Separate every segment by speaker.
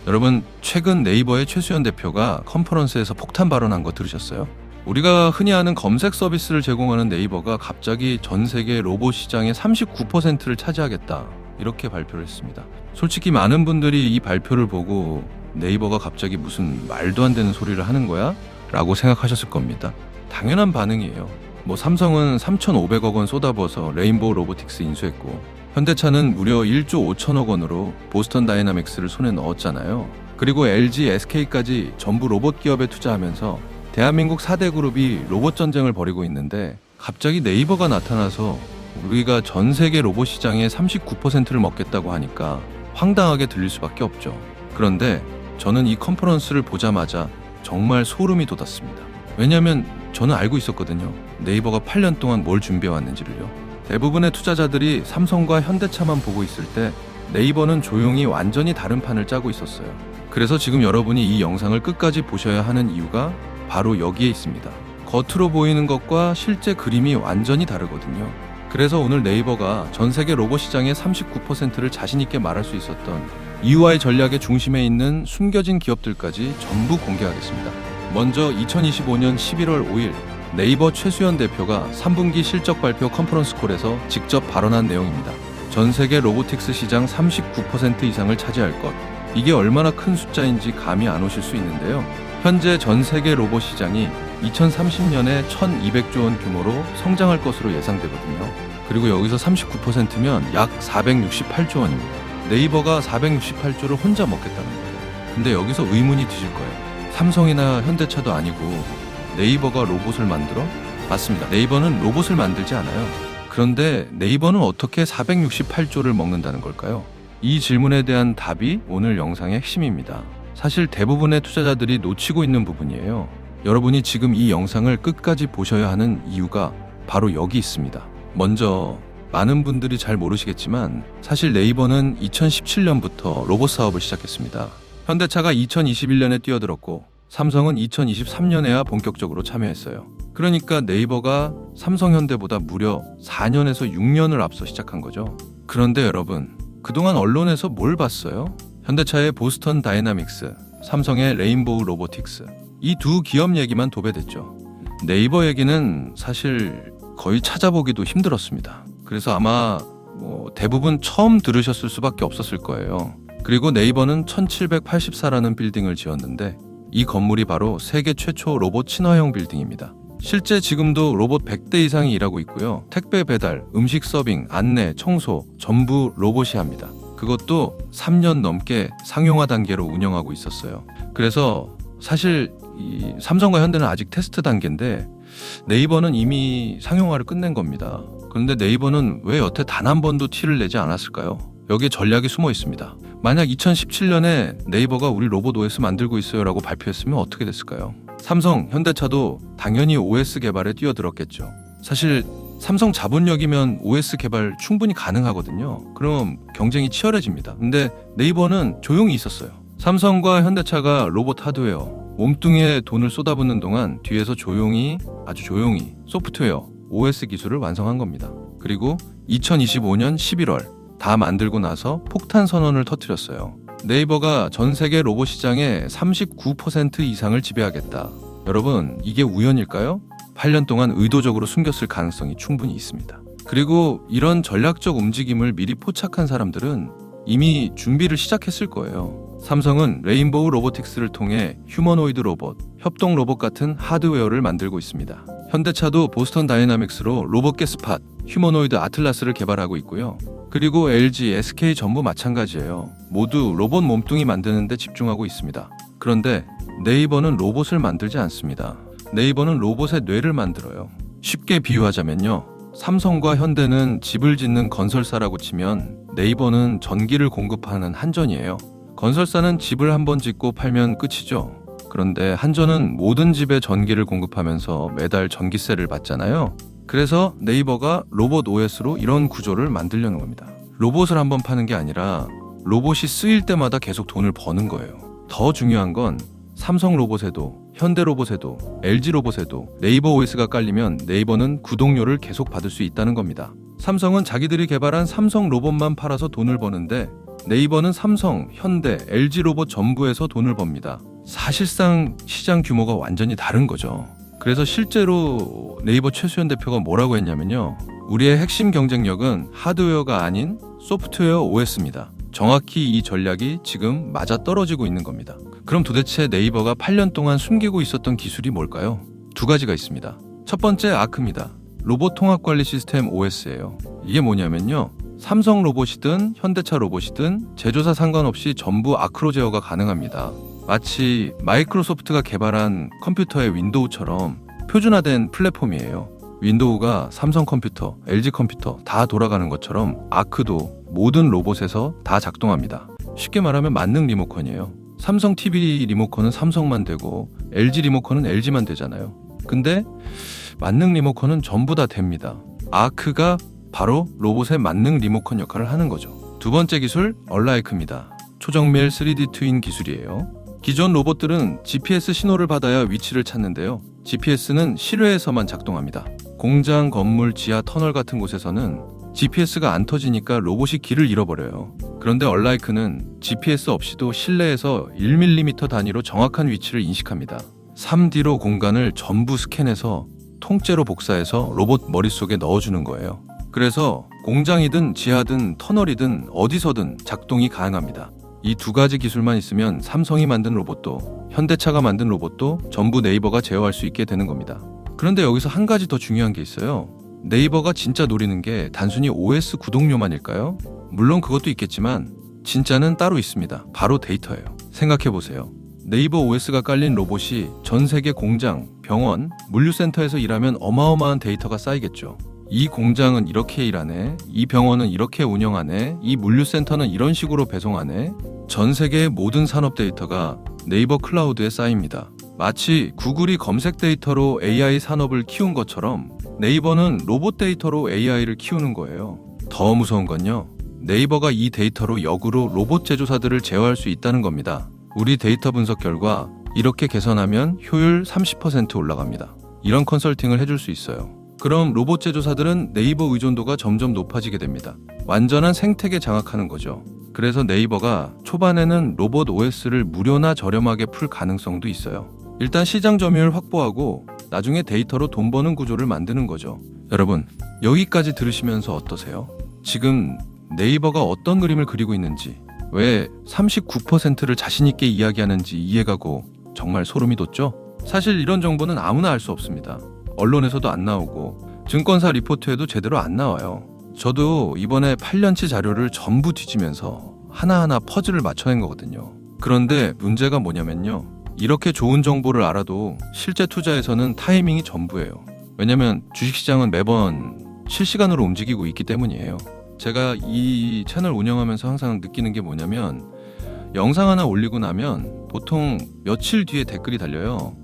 Speaker 1: 여러분, 최근 네이버의 최수연 대표가 컨퍼런스에서 폭탄 발언한 거 들으셨어요? 우리가 흔히 아는 검색 서비스를 제공하는 네이버가 갑자기 전 세계 로봇 시장의 39%를 차지하겠다, 이렇게 발표를 했습니다. 솔직히 많은 분들이 이 발표를 보고 네이버가 갑자기 무슨 말도 안 되는 소리를 하는 거야? 라고 생각하셨을 겁니다. 당연한 반응이에요. 삼성은 3,500억 원 쏟아부어서 레인보우 로보틱스 인수했고, 현대차는 무려 1조 5천억 원으로 보스턴 다이나믹스를 손에 넣었잖아요. 그리고 LG, SK까지 전부 로봇 기업에 투자하면서 대한민국 4대 그룹이 로봇 전쟁을 벌이고 있는데, 갑자기 네이버가 나타나서 우리가 전 세계 로봇 시장의 39%를 먹겠다고 하니까 황당하게 들릴 수밖에 없죠. 그런데 저는 이 컨퍼런스를 보자마자 정말 소름이 돋았습니다. 왜냐하면 저는 알고 있었거든요. 네이버가 8년 동안 뭘 준비해왔는지를요. 대부분의 투자자들이 삼성과 현대차만 보고 있을 때 네이버는 조용히 완전히 다른 판을 짜고 있었어요. 그래서 지금 여러분이 이 영상을 끝까지 보셔야 하는 이유가 바로 여기에 있습니다. 겉으로 보이는 것과 실제 그림이 완전히 다르거든요. 그래서 오늘 네이버가 전 세계 로봇 시장의 39%를 자신있게 말할 수 있었던 이유와의 전략의 중심에 있는 숨겨진 기업들까지 전부 공개하겠습니다. 먼저 2025년 11월 5일 네이버 최수연 대표가 3분기 실적 발표 컨퍼런스 콜에서 직접 발언한 내용입니다. 전 세계 로보틱스 시장 39% 이상을 차지할 것. 이게 얼마나 큰 숫자인지 감이 안 오실 수 있는데요. 현재 전 세계 로봇 시장이 2030년에 1,200조 원 규모로 성장할 것으로 예상되거든요. 그리고 여기서 39%면 약 468조 원입니다. 네이버가 468조를 혼자 먹겠다는 거예요. 근데 여기서 의문이 드실 거예요. 삼성이나 현대차도 아니고 네이버가 로봇을 만들어? 맞습니다. 네이버는 로봇을 만들지 않아요. 그런데 네이버는 어떻게 468조를 먹는다는 걸까요? 이 질문에 대한 답이 오늘 영상의 핵심입니다. 사실 대부분의 투자자들이 놓치고 있는 부분이에요. 여러분이 지금 이 영상을 끝까지 보셔야 하는 이유가 바로 여기 있습니다. 먼저 많은 분들이 잘 모르시겠지만 사실 네이버는 2017년부터 로봇 사업을 시작했습니다. 현대차가 2021년에 뛰어들었고 삼성은 2023년에야 본격적으로 참여했어요. 그러니까 네이버가 삼성, 현대보다 무려 4년에서 6년을 앞서 시작한 거죠. 그런데 여러분, 그동안 언론에서 뭘 봤어요? 현대차의 보스턴 다이나믹스, 삼성의 레인보우 로보틱스, 이 두 기업 얘기만 도배됐죠. 네이버 얘기는 사실 거의 찾아보기도 힘들었습니다. 그래서 아마 대부분 처음 들으셨을 수밖에 없었을 거예요. 그리고 네이버는 1784라는 빌딩을 지었는데 이 건물이 바로 세계 최초 로봇 친화형 빌딩입니다. 실제 지금도 로봇 100대 이상이 일하고 있고요. 택배 배달, 음식 서빙, 안내, 청소 전부 로봇이 합니다. 그것도 3년 넘게 상용화 단계로 운영하고 있었어요. 그래서 사실 이 삼성과 현대는 아직 테스트 단계인데 네이버는 이미 상용화를 끝낸 겁니다. 그런데 네이버는 왜 여태 단 한 번도 티를 내지 않았을까요? 여기에 전략이 숨어 있습니다. 만약 2017년에 네이버가 우리 로봇 OS 만들고 있어요 라고 발표했으면 어떻게 됐을까요? 삼성, 현대차도 당연히 OS 개발에 뛰어들었겠죠. 사실 삼성 자본력이면 OS 개발 충분히 가능하거든요. 그럼 경쟁이 치열해집니다. 근데 네이버는 조용히 있었어요. 삼성과 현대차가 로봇 하드웨어, 몸뚱이에 돈을 쏟아붓는 동안 뒤에서 조용히, 아주 조용히 소프트웨어, OS 기술을 완성한 겁니다. 그리고 2025년 11월 다 만들고 나서 폭탄 선언을 터뜨렸어요. 네이버가 전 세계 로봇 시장의 39% 이상을 지배하겠다. 여러분, 이게 우연일까요? 8년 동안 의도적으로 숨겼을 가능성이 충분히 있습니다. 그리고 이런 전략적 움직임을 미리 포착한 사람들은 이미 준비를 시작했을 거예요. 삼성은 레인보우 로보틱스를 통해 휴머노이드 로봇, 협동 로봇 같은 하드웨어를 만들고 있습니다. 현대차도 보스턴 다이나믹스로 로봇 게스팟, 휴머노이드 아틀라스를 개발하고 있고요. 그리고 LG, SK 전부 마찬가지예요. 모두 로봇 몸뚱이 만드는 데 집중하고 있습니다. 그런데 네이버는 로봇을 만들지 않습니다. 네이버는 로봇의 뇌를 만들어요. 쉽게 비유하자면요. 삼성과 현대는 집을 짓는 건설사라고 치면 네이버는 전기를 공급하는 한전이에요. 건설사는 집을 한번 짓고 팔면 끝이죠. 그런데 한전은 모든 집에 전기를 공급하면서 매달 전기세를 받잖아요. 그래서 네이버가 로봇 OS로 이런 구조를 만들려는 겁니다. 로봇을 한번 파는 게 아니라 로봇이 쓰일 때마다 계속 돈을 버는 거예요. 더 중요한 건 삼성 로봇에도, 현대 로봇에도, LG 로봇에도 네이버 OS가 깔리면 네이버는 구독료를 계속 받을 수 있다는 겁니다. 삼성은 자기들이 개발한 삼성 로봇만 팔아서 돈을 버는데 네이버는 삼성, 현대, LG 로봇 전부에서 돈을 법니다. 사실상 시장 규모가 완전히 다른 거죠. 그래서 실제로 네이버 최수연 대표가 뭐라고 했냐면요. 우리의 핵심 경쟁력은 하드웨어가 아닌 소프트웨어 OS입니다. 정확히 이 전략이 지금 맞아떨어지고 있는 겁니다. 그럼 도대체 네이버가 8년 동안 숨기고 있었던 기술이 뭘까요? 두 가지가 있습니다. 첫 번째 아크입니다. 로봇 통합관리 시스템 OS예요. 이게 뭐냐면요. 삼성 로봇이든 현대차 로봇이든 제조사 상관없이 전부 아크로 제어가 가능합니다. 마치 마이크로소프트가 개발한 컴퓨터의 윈도우처럼 표준화된 플랫폼이에요. 윈도우가 삼성 컴퓨터, LG 컴퓨터 다 돌아가는 것처럼 아크도 모든 로봇에서 다 작동합니다. 쉽게 말하면 만능 리모컨이에요. 삼성 TV 리모컨은 삼성만 되고 LG 리모컨은 LG만 되잖아요. 근데 만능 리모컨은 전부 다 됩니다. 아크가 바로 로봇의 만능 리모컨 역할을 하는 거죠. 두 번째 기술, 얼라이크입니다. 초정밀 3D 트윈 기술이에요. 기존 로봇들은 GPS 신호를 받아야 위치를 찾는데요. GPS는 실외에서만 작동합니다. 공장, 건물, 지하 터널 같은 곳에서는 GPS가 안 터지니까 로봇이 길을 잃어버려요. 그런데 얼라이크는 GPS 없이도 실내에서 1mm 단위로 정확한 위치를 인식합니다. 3D로 공간을 전부 스캔해서 통째로 복사해서 로봇 머릿속에 넣어주는 거예요. 그래서 공장이든 지하든 터널이든 어디서든 작동이 가능합니다. 이 두 가지 기술만 있으면 삼성이 만든 로봇도 현대차가 만든 로봇도 전부 네이버가 제어할 수 있게 되는 겁니다. 그런데 여기서 한 가지 더 중요한 게 있어요. 네이버가 진짜 노리는 게 단순히 OS 구독료만일까요? 물론 그것도 있겠지만 진짜는 따로 있습니다. 바로 데이터예요. 생각해보세요. 네이버 OS가 깔린 로봇이 전 세계 공장, 병원, 물류센터에서 일하면 어마어마한 데이터가 쌓이겠죠. 이 공장은 이렇게 일하네, 이 병원은 이렇게 운영하네, 이 물류센터는 이런 식으로 배송하네. 전 세계의 모든 산업 데이터가 네이버 클라우드에 쌓입니다. 마치 구글이 검색 데이터로 AI 산업을 키운 것처럼 네이버는 로봇 데이터로 AI를 키우는 거예요. 더 무서운 건요. 네이버가 이 데이터로 역으로 로봇 제조사들을 제어할 수 있다는 겁니다. 우리 데이터 분석 결과 이렇게 개선하면 효율 30% 올라갑니다. 이런 컨설팅을 해줄 수 있어요. 그럼 로봇 제조사들은 네이버 의존도가 점점 높아지게 됩니다. 완전한 생태계 장악하는 거죠. 그래서 네이버가 초반에는 로봇 OS를 무료나 저렴하게 풀 가능성도 있어요. 일단 시장 점유율 확보하고 나중에 데이터로 돈 버는 구조를 만드는 거죠. 여러분, 여기까지 들으시면서 어떠세요? 지금 네이버가 어떤 그림을 그리고 있는지, 왜 39%를 자신 있게 이야기하는지 이해가고 정말 소름이 돋죠? 사실 이런 정보는 아무나 알 수 없습니다. 언론에서도 안 나오고 증권사 리포트에도 제대로 안 나와요. 저도 이번에 8년치 자료를 전부 뒤지면서 하나하나 퍼즐을 맞춰낸 거거든요. 그런데 문제가 뭐냐면요. 이렇게 좋은 정보를 알아도 실제 투자에서는 타이밍이 전부예요. 왜냐면 주식시장은 매번 실시간으로 움직이고 있기 때문이에요. 제가 이 채널 운영하면서 항상 느끼는 게 뭐냐면 영상 하나 올리고 나면 보통 며칠 뒤에 댓글이 달려요.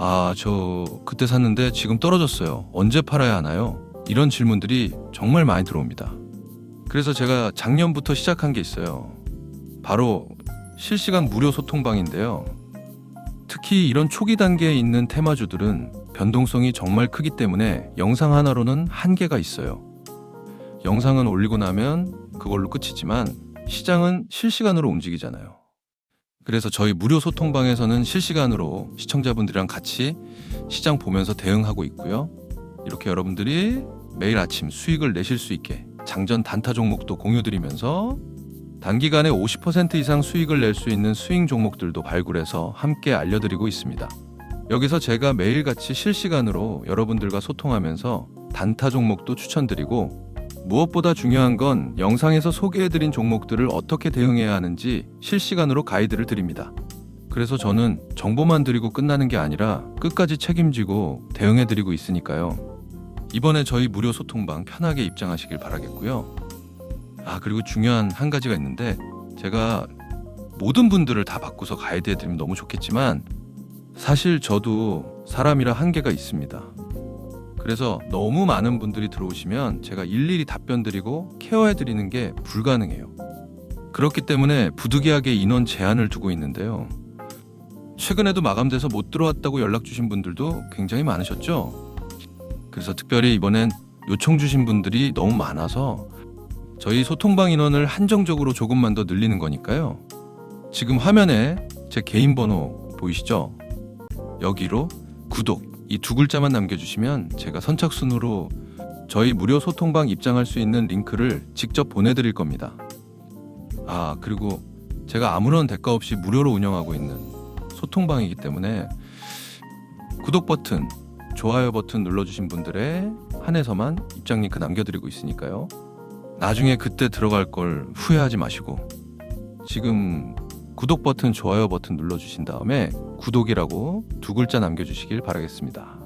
Speaker 1: 아, 저 그때 샀는데 지금 떨어졌어요. 언제 팔아야 하나요? 이런 질문들이 정말 많이 들어옵니다. 그래서 제가 작년부터 시작한 게 있어요. 바로 실시간 무료 소통방인데요. 특히 이런 초기 단계에 있는 테마주들은 변동성이 정말 크기 때문에 영상 하나로는 한계가 있어요. 영상은 올리고 나면 그걸로 끝이지만 시장은 실시간으로 움직이잖아요. 그래서 저희 무료 소통방에서는 실시간으로 시청자분들이랑 같이 시장 보면서 대응하고 있고요. 이렇게 여러분들이 매일 아침 수익을 내실 수 있게 장전 단타 종목도 공유드리면서 단기간에 50% 이상 수익을 낼 수 있는 스윙 종목들도 발굴해서 함께 알려드리고 있습니다. 여기서 제가 매일같이 실시간으로 여러분들과 소통하면서 단타 종목도 추천드리고, 무엇보다 중요한 건 영상에서 소개해드린 종목들을 어떻게 대응해야 하는지 실시간으로 가이드를 드립니다. 그래서 저는 정보만 드리고 끝나는 게 아니라 끝까지 책임지고 대응해드리고 있으니까요. 이번에 저희 무료 소통방 편하게 입장하시길 바라겠고요. 그리고 중요한 한 가지가 있는데, 제가 모든 분들을 다 바꾸서 가이드해드리면 너무 좋겠지만 사실 저도 사람이라 한계가 있습니다. 그래서 너무 많은 분들이 들어오시면 제가 일일이 답변 드리고 케어해 드리는 게 불가능해요. 그렇기 때문에 부득이하게 인원 제한을 두고 있는데요. 최근에도 마감돼서 못 들어왔다고 연락 주신 분들도 굉장히 많으셨죠. 그래서 특별히 이번엔 요청 주신 분들이 너무 많아서 저희 소통방 인원을 한정적으로 조금만 더 늘리는 거니까요. 지금 화면에 제 개인 번호 보이시죠? 여기로 구독 이 두 글자만 남겨주시면 제가 선착순으로 저희 무료 소통방 입장할 수 있는 링크를 직접 보내드릴 겁니다. 그리고 제가 아무런 대가 없이 무료로 운영하고 있는 소통방이기 때문에 구독 버튼, 좋아요 버튼 눌러주신 분들에 한해서만 입장 링크 남겨드리고 있으니까요. 나중에 그때 들어갈 걸 후회하지 마시고 지금 구독 버튼, 좋아요 버튼 눌러주신 다음에 구독이라고 두 글자 남겨주시길 바라겠습니다.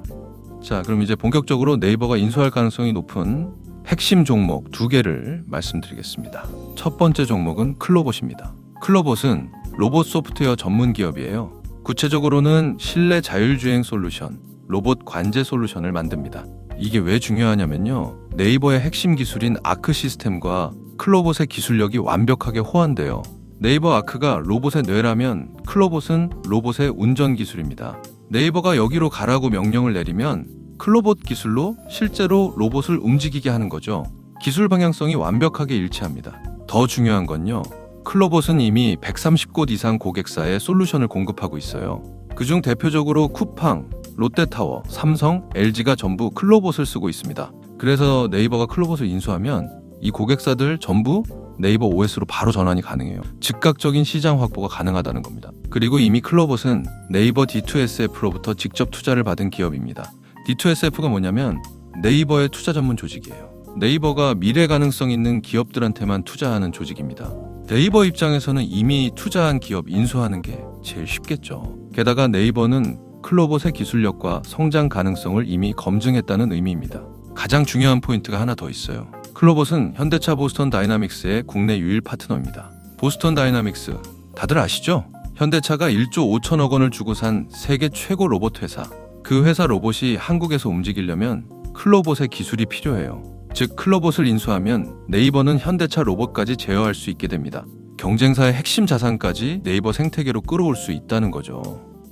Speaker 1: 자, 그럼 이제 본격적으로 네이버가 인수할 가능성이 높은 핵심 종목 두 개를 말씀드리겠습니다. 첫 번째 종목은 클로봇입니다. 클로봇은 로봇 소프트웨어 전문 기업이에요. 구체적으로는 실내 자율주행 솔루션, 로봇 관제 솔루션을 만듭니다. 이게 왜 중요하냐면요. 네이버의 핵심 기술인 아크 시스템과 클로봇의 기술력이 완벽하게 호환돼요. 네이버 아크가 로봇의 뇌라면 클로봇은 로봇의 운전 기술입니다. 네이버가 여기로 가라고 명령을 내리면 클로봇 기술로 실제로 로봇을 움직이게 하는 거죠. 기술 방향성이 완벽하게 일치합니다. 더 중요한 건요. 클로봇은 이미 130곳 이상 고객사에 솔루션을 공급하고 있어요. 그중 대표적으로 쿠팡, 롯데타워, 삼성, LG가 전부 클로봇을 쓰고 있습니다. 그래서 네이버가 클로봇을 인수하면 이 고객사들 전부 네이버 OS로 바로 전환이 가능해요. 즉각적인 시장 확보가 가능하다는 겁니다. 그리고 이미 클로봇은 네이버 D2SF로부터 직접 투자를 받은 기업입니다. D2SF가 뭐냐면 네이버의 투자 전문 조직이에요. 네이버가 미래 가능성 있는 기업들한테만 투자하는 조직입니다. 네이버 입장에서는 이미 투자한 기업 인수하는 게 제일 쉽겠죠. 게다가 네이버는 클로봇의 기술력과 성장 가능성을 이미 검증했다는 의미입니다. 가장 중요한 포인트가 하나 더 있어요. 클로봇은 현대차 보스턴 다이나믹스의 국내 유일 파트너입니다. 보스턴 다이나믹스 다들 아시죠? 현대차가 1조 5천억 원을 주고 산 세계 최고 로봇 회사. 그 회사 로봇이 한국에서 움직이려면 클로봇의 기술이 필요해요. 즉 클로봇을 인수하면 네이버는 현대차 로봇까지 제어할 수 있게 됩니다. 경쟁사의 핵심 자산까지 네이버 생태계로 끌어올 수 있다는 거죠.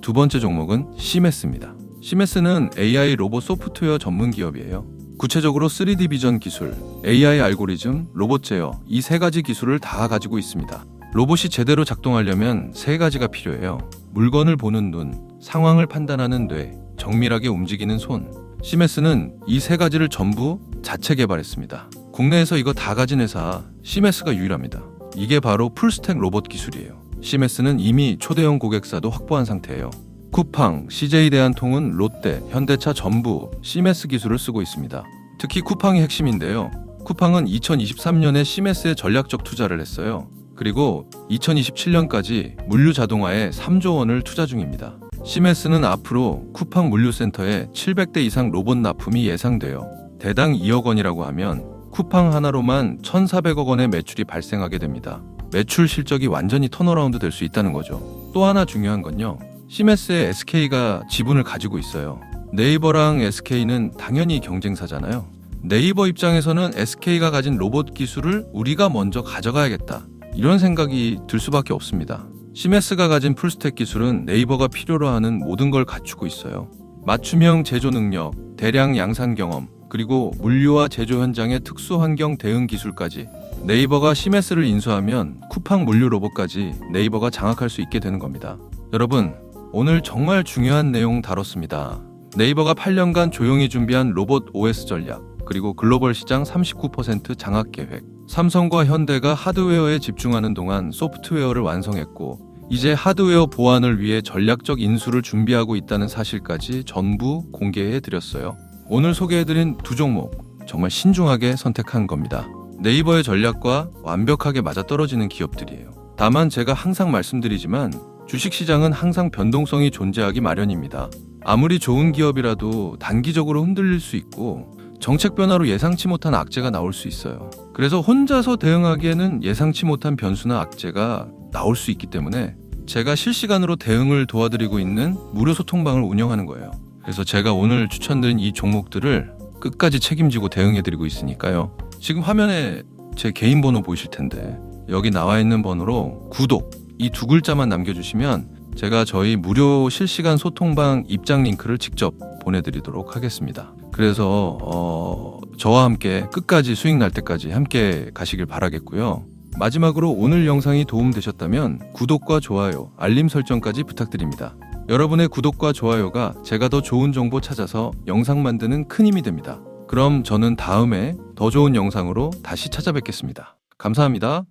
Speaker 1: 두 번째 종목은 시메스입니다. 시메스는 AI 로봇 소프트웨어 전문 기업이에요. 구체적으로 3D 비전 기술, AI 알고리즘, 로봇 제어 이 세 가지 기술을 다 가지고 있습니다. 로봇이 제대로 작동하려면 세 가지가 필요해요. 물건을 보는 눈, 상황을 판단하는 뇌, 정밀하게 움직이는 손. 시메스는 이 세 가지를 전부 자체 개발했습니다. 국내에서 이거 다 가진 회사 시메스가 유일합니다. 이게 바로 풀스택 로봇 기술이에요. 시메스는 이미 초대형 고객사도 확보한 상태예요. 쿠팡, CJ대한통운, 롯데, 현대차 전부 시메스 기술을 쓰고 있습니다. 특히 쿠팡이 핵심인데요. 쿠팡은 2023년에 시메스에 전략적 투자를 했어요. 그리고 2027년까지 물류 자동화에 3조 원을 투자 중입니다. 시메스는 앞으로 쿠팡 물류센터에 700대 이상 로봇 납품이 예상돼요. 대당 2억 원이라고 하면 쿠팡 하나로만 1,400억 원의 매출이 발생하게 됩니다. 매출 실적이 완전히 턴어라운드 될 수 있다는 거죠. 또 하나 중요한 건요. 시메스의 SK가 지분을 가지고 있어요. 네이버랑 SK는 당연히 경쟁사잖아요. 네이버 입장에서는 SK가 가진 로봇 기술을 우리가 먼저 가져가야겠다. 이런 생각이 들 수밖에 없습니다. 시메스가 가진 풀스택 기술은 네이버가 필요로 하는 모든 걸 갖추고 있어요. 맞춤형 제조 능력, 대량 양산 경험, 그리고 물류와 제조 현장의 특수 환경 대응 기술까지. 네이버가 시메스를 인수하면 쿠팡 물류 로봇까지 네이버가 장악할 수 있게 되는 겁니다. 여러분, 오늘 정말 중요한 내용 다뤘습니다. 네이버가 8년간 조용히 준비한 로봇 OS 전략, 그리고 글로벌 시장 39% 장악 계획, 삼성과 현대가 하드웨어에 집중하는 동안 소프트웨어를 완성했고 이제 하드웨어 보완을 위해 전략적 인수를 준비하고 있다는 사실까지 전부 공개해드렸어요. 오늘 소개해드린 두 종목 정말 신중하게 선택한 겁니다. 네이버의 전략과 완벽하게 맞아떨어지는 기업들이에요. 다만 제가 항상 말씀드리지만 주식시장은 항상 변동성이 존재하기 마련입니다. 아무리 좋은 기업이라도 단기적으로 흔들릴 수 있고 정책 변화로 예상치 못한 악재가 나올 수 있어요. 그래서 혼자서 대응하기에는 예상치 못한 변수나 악재가 나올 수 있기 때문에 제가 실시간으로 대응을 도와드리고 있는 무료 소통방을 운영하는 거예요. 그래서 제가 오늘 추천드린 이 종목들을 끝까지 책임지고 대응해드리고 있으니까요. 지금 화면에 제 개인 번호 보이실 텐데 여기 나와 있는 번호로 구독 이 두 글자만 남겨주시면 제가 저희 무료 실시간 소통방 입장 링크를 직접 보내드리도록 하겠습니다. 그래서 저와 함께 끝까지 수익 날 때까지 함께 가시길 바라겠고요. 마지막으로 오늘 영상이 도움되셨다면 구독과 좋아요, 알림 설정까지 부탁드립니다. 여러분의 구독과 좋아요가 제가 더 좋은 정보 찾아서 영상 만드는 큰 힘이 됩니다. 그럼 저는 다음에 더 좋은 영상으로 다시 찾아뵙겠습니다. 감사합니다.